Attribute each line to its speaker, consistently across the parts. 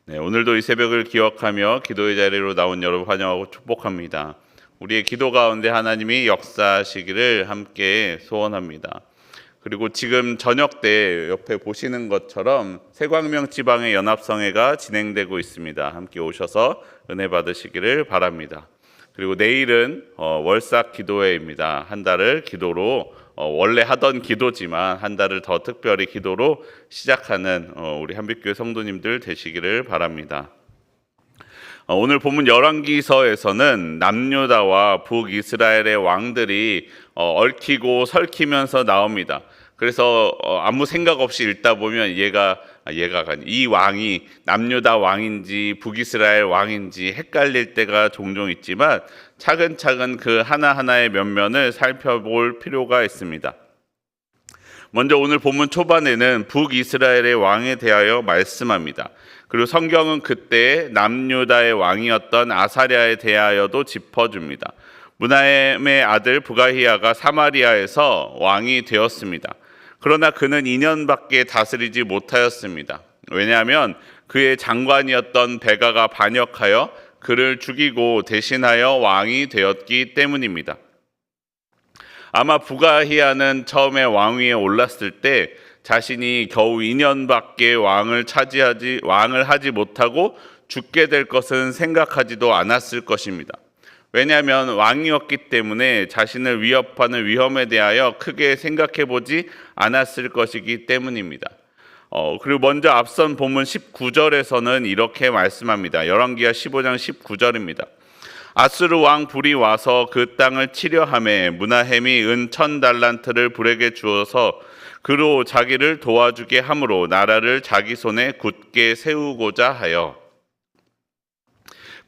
Speaker 1: 네, 오늘도 이 새벽을 기억하며 기도의 자리로 나온 여러분 환영하고 축복합니다. 우리의 기도 가운데 하나님이 역사하시기를 함께 소원합니다. 그리고 지금 저녁 때 옆에 보시는 것처럼 새광명 지방의 연합성회가 진행되고 있습니다. 함께 오셔서 은혜 받으시기를 바랍니다. 그리고 내일은 월삭 기도회입니다. 한 달을 기도로 원래 하던 기도지만 한 달을 더 특별히 기도로 시작하는 우리 한빛교회 성도님들 되시기를 바랍니다. 오늘 본문 열왕기서에서는 남유다와 북이스라엘의 왕들이 얽히고 설키면서 나옵니다. 그래서 아무 생각 없이 읽다 보면 이 왕이 남유다 왕인지 북이스라엘 왕인지 헷갈릴 때가 종종 있지만 차근차근 그 하나하나의 면면을 살펴볼 필요가 있습니다. 먼저 오늘 본문 초반에는 북이스라엘의 왕에 대하여 말씀합니다. 그리고 성경은 그때 남유다의 왕이었던 아사랴에 대하여도 짚어줍니다. 므나헴의 아들 부가히야가 사마리아에서 왕이 되었습니다. 그러나 그는 2년밖에 다스리지 못하였습니다. 왜냐하면 그의 장관이었던 베가가 반역하여 그를 죽이고 대신하여 왕이 되었기 때문입니다. 아마 부가히야는 처음에 왕위에 올랐을 때 자신이 겨우 2년밖에 왕을 하지 못하고 죽게 될 것은 생각하지도 않았을 것입니다. 왜냐하면 왕이었기 때문에 자신을 위협하는 위험에 대하여 크게 생각해 보지 않았을 것이기 때문입니다. 그리고 먼저 앞선 본문 19절에서는 이렇게 말씀합니다. 열왕기하 15장 19절입니다. 아수르 왕 불이 와서 그 땅을 치려 하매 므나헴이 은 1000달란트를 불에게 주어서 그로 자기를 도와주게 함으로 나라를 자기 손에 굳게 세우고자 하여.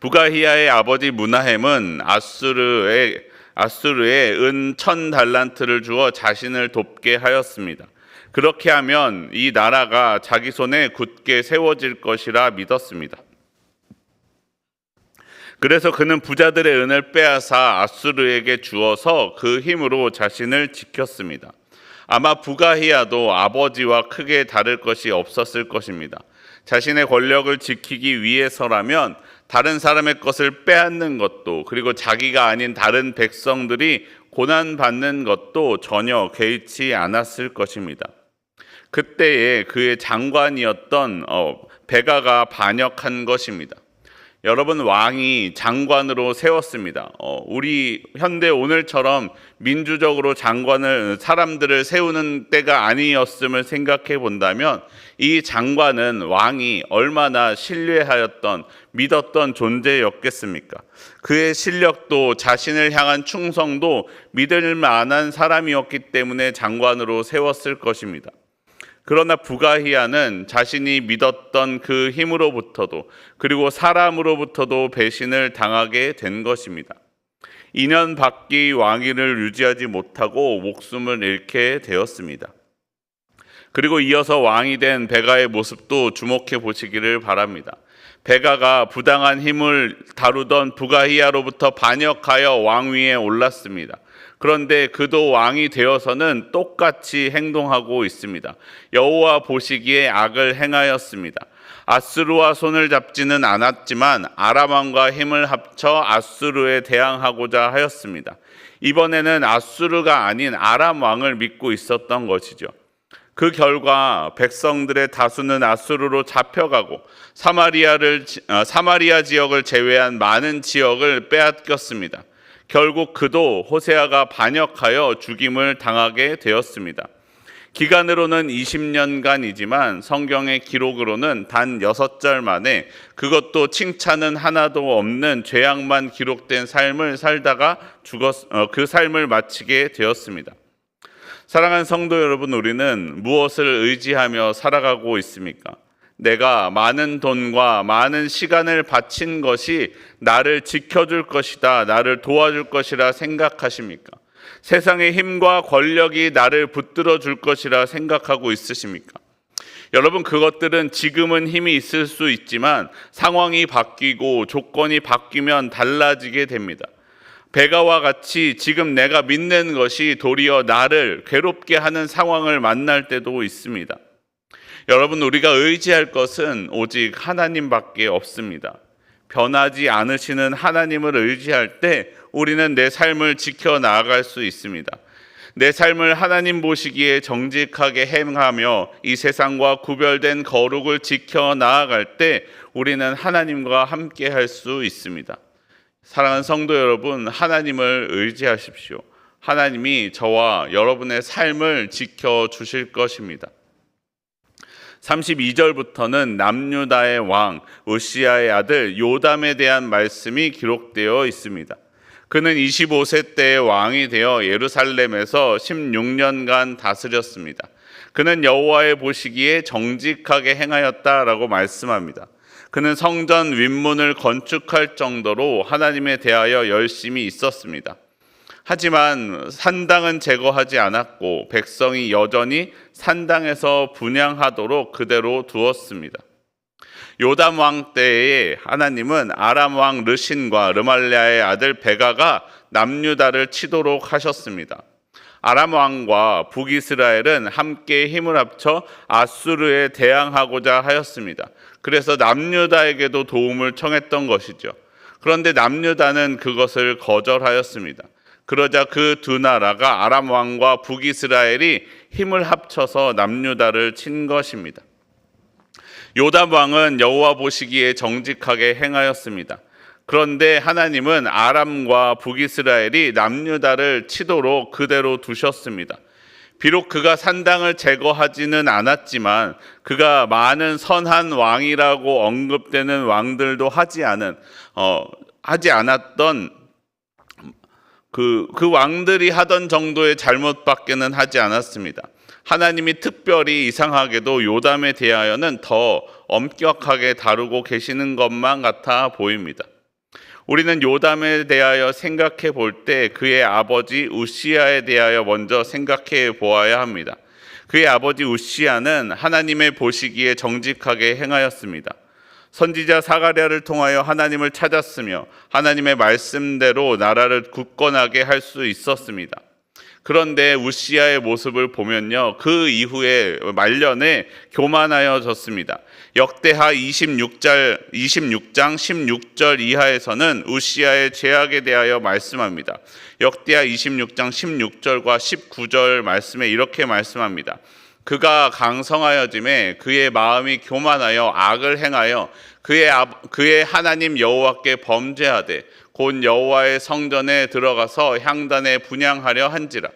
Speaker 1: 부가히야의 아버지 므나헴은 아수르에 은 1000달란트를 주어 자신을 돕게 하였습니다. 그렇게 하면 이 나라가 자기 손에 굳게 세워질 것이라 믿었습니다. 그래서 그는 부자들의 은을 빼앗아 아수르에게 주어서 그 힘으로 자신을 지켰습니다. 아마 부가히야도 아버지와 크게 다를 것이 없었을 것입니다. 자신의 권력을 지키기 위해서라면 다른 사람의 것을 빼앗는 것도, 그리고 자기가 아닌 다른 백성들이 고난받는 것도 전혀 개의치 않았을 것입니다. 그때에 그의 장관이었던 베가가 반역한 것입니다. 여러분, 왕이 장관으로 세웠습니다. 우리 현대 오늘처럼 민주적으로 사람들을 세우는 때가 아니었음을 생각해 본다면 이 장관은 왕이 얼마나 신뢰하였던, 믿었던 존재였겠습니까? 그의 실력도 자신을 향한 충성도 믿을 만한 사람이었기 때문에 장관으로 세웠을 것입니다. 그러나 부가히야는 자신이 믿었던 그 힘으로부터도, 그리고 사람으로부터도 배신을 당하게 된 것입니다. 2년 밖의 왕위를 유지하지 못하고 목숨을 잃게 되었습니다. 그리고 이어서 왕이 된 베가의 모습도 주목해 보시기를 바랍니다. 베가가 부당한 힘을 다루던 부가히야로부터 반역하여 왕위에 올랐습니다. 그런데 그도 왕이 되어서는 똑같이 행동하고 있습니다. 여호와 보시기에 악을 행하였습니다. 아수르와 손을 잡지는 않았지만 아람 왕과 힘을 합쳐 아수르에 대항하고자 하였습니다. 이번에는 아수르가 아닌 아람 왕을 믿고 있었던 것이죠. 그 결과 백성들의 다수는 아수르로 잡혀가고 사마리아 지역을 제외한 많은 지역을 빼앗겼습니다. 결국 그도 호세아가 반역하여 죽임을 당하게 되었습니다. 기간으로는 20년간이지만 성경의 기록으로는 단 6절 만에, 그것도 칭찬은 하나도 없는 죄악만 기록된 삶을 살다가 그 삶을 마치게 되었습니다. 사랑하는 성도 여러분, 우리는 무엇을 의지하며 살아가고 있습니까? 내가 많은 돈과 많은 시간을 바친 것이 나를 지켜줄 것이다, 나를 도와줄 것이라 생각하십니까? 세상의 힘과 권력이 나를 붙들어 줄 것이라 생각하고 있으십니까? 여러분, 그것들은 지금은 힘이 있을 수 있지만 상황이 바뀌고 조건이 바뀌면 달라지게 됩니다. 베가와 같이 지금 내가 믿는 것이 도리어 나를 괴롭게 하는 상황을 만날 때도 있습니다. 여러분, 우리가 의지할 것은 오직 하나님밖에 없습니다. 변하지 않으시는 하나님을 의지할 때 우리는 내 삶을 지켜 나아갈 수 있습니다. 내 삶을 하나님 보시기에 정직하게 행하며 이 세상과 구별된 거룩을 지켜 나아갈 때 우리는 하나님과 함께 할 수 있습니다. 사랑하는 성도 여러분, 하나님을 의지하십시오. 하나님이 저와 여러분의 삶을 지켜주실 것입니다. 32절부터는 남유다의 왕 우시야의 아들 요담에 대한 말씀이 기록되어 있습니다. 그는 25세 때의 왕이 되어 예루살렘에서 16년간 다스렸습니다. 그는 여호와의 보시기에 정직하게 행하였다라고 말씀합니다. 그는 성전 윗문을 건축할 정도로 하나님에 대하여 열심히 있었습니다. 하지만 산당은 제거하지 않았고 백성이 여전히 산당에서 분향하도록 그대로 두었습니다. 요담 왕 때에 하나님은 아람 왕 르신과 르말랴의 아들 베가가 남유다를 치도록 하셨습니다. 아람 왕과 북이스라엘은 함께 힘을 합쳐 아수르에 대항하고자 하였습니다. 그래서 남유다에게도 도움을 청했던 것이죠. 그런데 남유다는 그것을 거절하였습니다. 그러자 그 두 나라가 아람 왕과 북이스라엘이 힘을 합쳐서 남유다를 친 것입니다. 요담 왕은 여호와 보시기에 정직하게 행하였습니다. 그런데 하나님은 아람과 북이스라엘이 남유다를 치도록 그대로 두셨습니다. 비록 그가 산당을 제거하지는 않았지만 그가 많은 선한 왕이라고 언급되는 왕들도 하지 않았던 그 왕들이 하던 정도의 잘못밖에는 하지 않았습니다. 하나님이 특별히 이상하게도 요담에 대하여는 더 엄격하게 다루고 계시는 것만 같아 보입니다. 우리는 요담에 대하여 생각해 볼 때 그의 아버지 우시야에 대하여 먼저 생각해 보아야 합니다. 그의 아버지 우시야는 하나님의 보시기에 정직하게 행하였습니다. 선지자 사가랴를 통하여 하나님을 찾았으며 하나님의 말씀대로 나라를 굳건하게 할 수 있었습니다. 그런데 우시야의 모습을 보면요, 그 이후에 말년에 교만하여졌습니다. 역대하 26장 16절 이하에서는 우시야의 죄악에 대하여 말씀합니다. 역대하 26장 16절과 19절 말씀에 이렇게 말씀합니다. 그가 강성하여짐에 그의 마음이 교만하여 악을 행하여 그의 하나님 여호와께 범죄하되 곧 여호와의 성전에 들어가서 향단에 분향하려 한지라.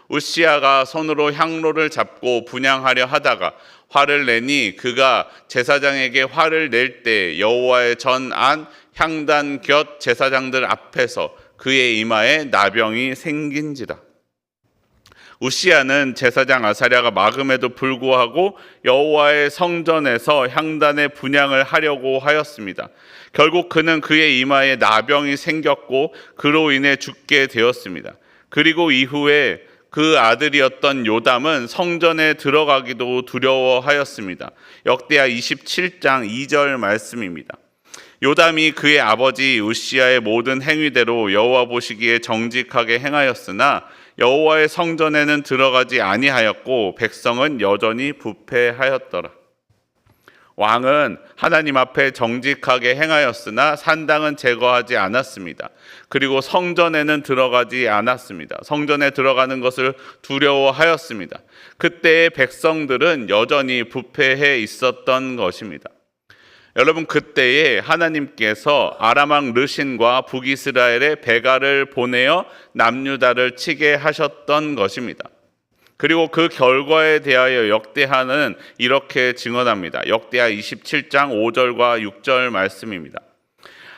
Speaker 1: 우시야가 손으로 향로를 잡고 분향하려 하다가 화를 내니 그가 제사장에게 화를 낼 때 여호와의 전 안 향단 곁 제사장들 앞에서 그의 이마에 나병이 생긴지라. 우시야는 제사장 아사랴가 막음에도 불구하고 여호와의 성전에서 향단의 분향을 하려고 하였습니다. 결국 그는 그의 이마에 나병이 생겼고 그로 인해 죽게 되었습니다. 그리고 이후에 그 아들이었던 요담은 성전에 들어가기도 두려워하였습니다. 역대하 27장 2절 말씀입니다. 요담이 그의 아버지 우시야의 모든 행위대로 여호와 보시기에 정직하게 행하였으나 여호와의 성전에는 들어가지 아니하였고 백성은 여전히 부패하였더라. 왕은 하나님 앞에 정직하게 행하였으나 산당은 제거하지 않았습니다. 그리고 성전에는 들어가지 않았습니다. 성전에 들어가는 것을 두려워하였습니다. 그때의 백성들은 여전히 부패해 있었던 것입니다. 여러분, 그때에 하나님께서 아람 왕 르신과 북이스라엘의 베가를 보내어 남유다를 치게 하셨던 것입니다. 그리고 그 결과에 대하여 역대하는 이렇게 증언합니다. 역대하 27장 5절과 6절 말씀입니다.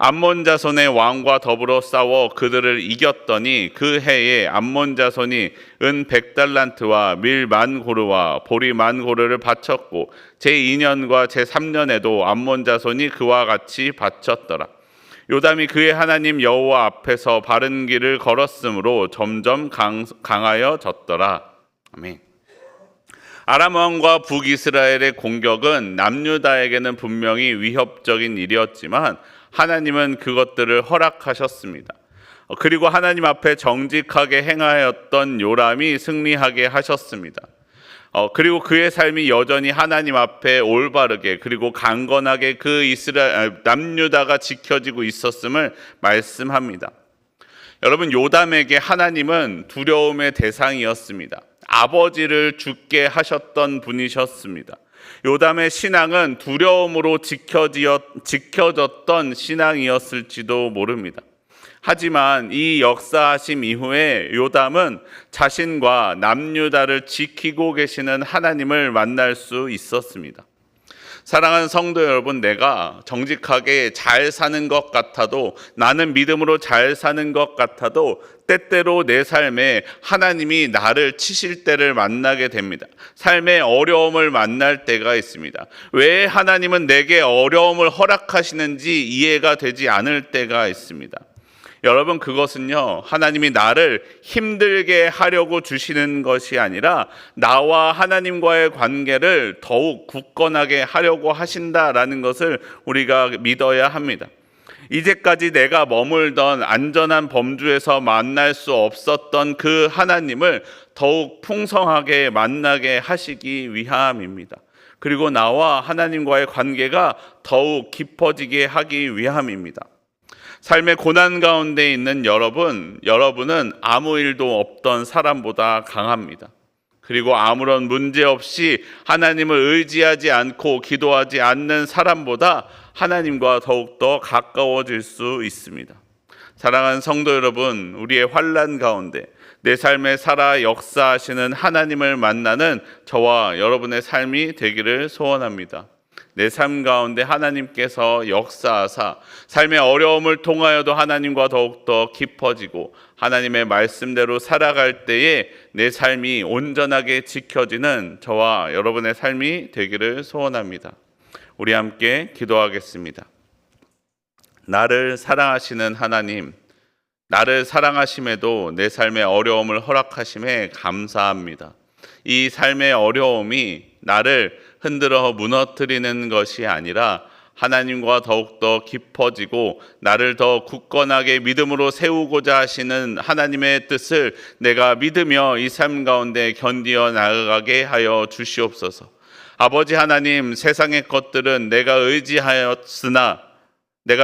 Speaker 1: 암몬 자손의 왕과 더불어 싸워 그들을 이겼더니 그 해에 암몬 자손이 은 100달란트와 밀 10,000고르와 보리 10,000고르를 바쳤고 제2년과 제3년에도 암몬 자손이 그와 같이 바쳤더라. 요담이 그의 하나님 여호와 앞에서 바른 길을 걸었으므로 점점 강하여졌더라. 아멘. 아람 왕과 북이스라엘의 공격은 남유다에게는 분명히 위협적인 일이었지만 하나님은 그것들을 허락하셨습니다. 그리고 하나님 앞에 정직하게 행하였던 요람이 승리하게 하셨습니다. 그리고 그의 삶이 여전히 하나님 앞에 올바르게 그리고 강건하게 그 남유다가 지켜지고 있었음을 말씀합니다. 여러분, 요담에게 하나님은 두려움의 대상이었습니다. 아버지를 죽게 하셨던 분이셨습니다. 요담의 신앙은 두려움으로 지켜졌던 신앙이었을지도 모릅니다. 하지만 이 역사하심 이후에 요담은 자신과 남유다를 지키고 계시는 하나님을 만날 수 있었습니다. 사랑하는 성도 여러분, 내가 정직하게 잘 사는 것 같아도, 나는 믿음으로 잘 사는 것 같아도 때때로 내 삶에 하나님이 나를 치실 때를 만나게 됩니다. 삶의 어려움을 만날 때가 있습니다. 왜 하나님은 내게 어려움을 허락하시는지 이해가 되지 않을 때가 있습니다. 여러분, 그것은요, 하나님이 나를 힘들게 하려고 주시는 것이 아니라 나와 하나님과의 관계를 더욱 굳건하게 하려고 하신다라는 것을 우리가 믿어야 합니다. 이제까지 내가 머물던 안전한 범주에서 만날 수 없었던 그 하나님을 더욱 풍성하게 만나게 하시기 위함입니다. 그리고 나와 하나님과의 관계가 더욱 깊어지게 하기 위함입니다. 삶의 고난 가운데 있는 여러분은 아무 일도 없던 사람보다 강합니다. 그리고 아무런 문제 없이 하나님을 의지하지 않고 기도하지 않는 사람보다 하나님과 더욱더 가까워질 수 있습니다. 사랑하는 성도 여러분, 우리의 환난 가운데 내 삶에 살아 역사하시는 하나님을 만나는 저와 여러분의 삶이 되기를 소원합니다. 내 삶 가운데 하나님께서 역사하사 삶의 어려움을 통하여도 하나님과 더욱더 깊어지고 하나님의 말씀대로 살아갈 때에 내 삶이 온전하게 지켜지는 저와 여러분의 삶이 되기를 소원합니다. 우리 함께 기도하겠습니다. 나를 사랑하시는 하나님, 나를 사랑하심에도 내 삶의 어려움을 허락하심에 감사합니다. 이 삶의 어려움이 나를 흔들어 무너뜨리는 것이 아니라 하나님과 더욱더 깊어지고 나를 더 굳건하게 믿음으로 세우고자 하시는 하나님의 뜻을 내가 믿으며 이 삶 가운데 견디어 나아가게 하여 주시옵소서. 아버지 하나님, 세상의 것들은 내가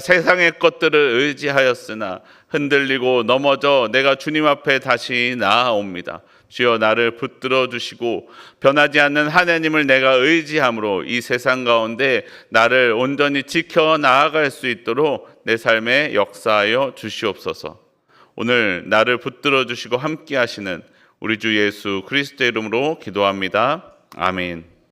Speaker 1: 세상의 것들을 의지하였으나 흔들리고 넘어져 내가 주님 앞에 다시 나아옵니다. 주여, 나를 붙들어 주시고 변하지 않는 하나님을 내가 의지함으로 이 세상 가운데 나를 온전히 지켜 나아갈 수 있도록 내 삶에 역사하여 주시옵소서. 오늘 나를 붙들어 주시고 함께 하시는 우리 주 예수 그리스도의 이름으로 기도합니다. 아멘.